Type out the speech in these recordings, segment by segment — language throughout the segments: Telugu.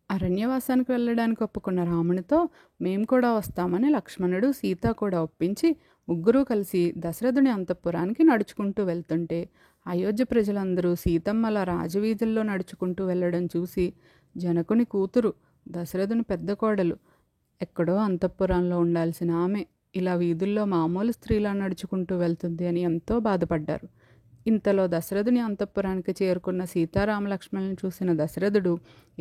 అరణ్యవాసానికి వెళ్ళడానికి ఒప్పుకున్న రామునితో మేము కూడా వస్తామని లక్ష్మణుడు సీత కూడా ఒప్పించి ముగ్గురూ కలిసి దశరథుని అంతఃపురానికి నడుచుకుంటూ వెళ్తుంటే అయోధ్య ప్రజలందరూ సీతమ్మల రాజవీధుల్లో నడుచుకుంటూ వెళ్ళడం చూసి జనకుని కూతురు దశరథుని పెద్ద కోడలు ఎక్కడో అంతఃపురంలో ఉండాల్సిన ఆమె ఇలా వీధుల్లో మామూలు స్త్రీలా నడుచుకుంటూ వెళ్తుంది అని ఎంతో బాధపడ్డారు. ఇంతలో దశరథుని అంతఃపురానికి చేరుకున్న సీతారామ లక్ష్మణులను చూసిన దశరథుడు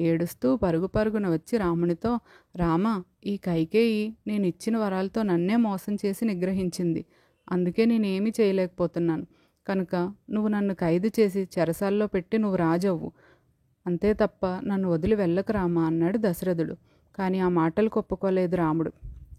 ఏడుస్తూ పరుగు పరుగున వచ్చి రామునితో, రామా, ఈ కైకేయి నేను ఇచ్చిన వరాలతో నన్నే మోసం చేసి నిగ్రహించింది. అందుకే నేనేమీ చేయలేకపోతున్నాను. కనుక నువ్వు నన్ను ఖైదు చేసి చెరసాల్లో పెట్టి నువ్వు రాజవ్వు. అంతే తప్ప నన్ను వదిలి వెళ్ళకు రామా అన్నాడు దశరథుడు. కానీ ఆ మాటలు ఒప్పుకోలేదు రాముడు.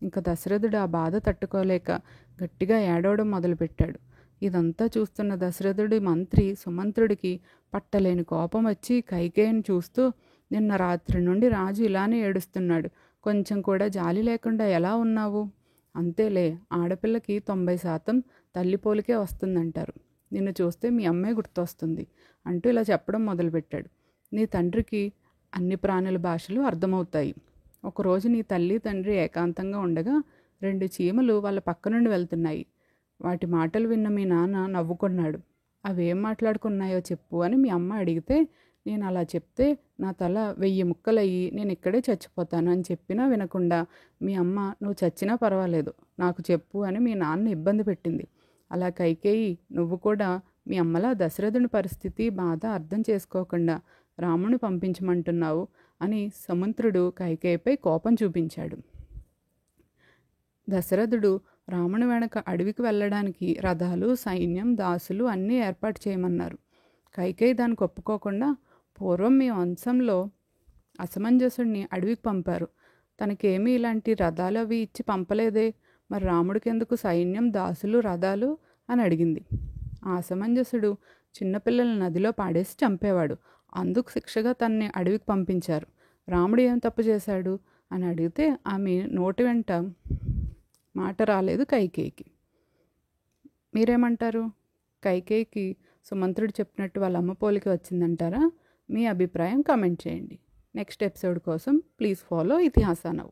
ఇంకా దశరథుడు ఆ బాధ తట్టుకోలేక గట్టిగా ఏడవడం మొదలుపెట్టాడు. ఇదంతా చూస్తున్న దశరథుడి మంత్రి సుమంత్రుడికి పట్టలేని కోపం వచ్చి కైకేయిని చూస్తూ, నిన్న రాత్రి నుండి రాజు ఇలానే ఏడుస్తున్నాడు, కొంచెం కూడా జాలి లేకుండా ఎలా ఉన్నావు? అంతేలే, ఆడపిల్లకి 90% తల్లిపోలికే వస్తుందంటారు. నిన్ను చూస్తే మీ అమ్మే గుర్తొస్తుంది అంటూ ఇలా చెప్పడం మొదలుపెట్టాడు. నీ తండ్రికి అన్ని ప్రాణుల భాషలు అర్థమవుతాయి. ఒకరోజు నీ తల్లి తండ్రి ఏకాంతంగా ఉండగా 2 చీమలు వాళ్ళ పక్క నుండి వెళ్తున్నాయి. వాటి మాటలు విన్న మీ నాన్న నవ్వుకున్నాడు. అవేం మాట్లాడుకున్నాయో చెప్పు అని మీ అమ్మ అడిగితే, నేను అలా చెప్తే నా తల 1000 ముక్కలయ్యి నేను ఇక్కడే చచ్చిపోతాను అని చెప్పినా వినకుండా మీ అమ్మ నువ్వు చచ్చినా పర్వాలేదు నాకు చెప్పు అని మీ నాన్న ఇబ్బంది పెట్టింది. అలా కైకేయి నువ్వు కూడా మీ అమ్మలా దశరథుని పరిస్థితి బాధ అర్థం చేసుకోకుండా రాముని పంపించమంటున్నావు అని సుమంత్రుడు కైకేయిపై కోపం చూపించాడు. దశరథుడు రాముని వెనక అడవికి వెళ్ళడానికి రథాలు, సైన్యం, దాసులు అన్నీ ఏర్పాటు చేయమన్నారు. కైకేయి దానికి ఒప్పుకోకుండా, పూర్వం మీ వంశంలో అసమంజసుడిని అడవికి పంపారు, తనకేమీ ఇలాంటి రథాలు అవి ఇచ్చి పంపలేదే, మరి రాముడికి ఎందుకు సైన్యం, దాసులు, రథాలు అని అడిగింది. ఆ అసమంజసుడు చిన్నపిల్లల నదిలో పాడేసి చంపేవాడు, అందుకు శిక్షగా తనని అడవికి పంపించారు. రాముడు ఏం తప్పు చేశాడు అని అడిగితే ఆమె నోటి వెంట మాట రాలేదు కైకేయికి. మీరేమంటారు? కైకేయికి సుమంత్రుడు చెప్పినట్టు వాళ్ళ అమ్మ పోలిక వచ్చిందంటారా? మీ అభిప్రాయం కామెంట్ చేయండి. నెక్స్ట్ ఎపిసోడ్ కోసం ప్లీజ్ ఫాలో ఇతిహాస నౌ.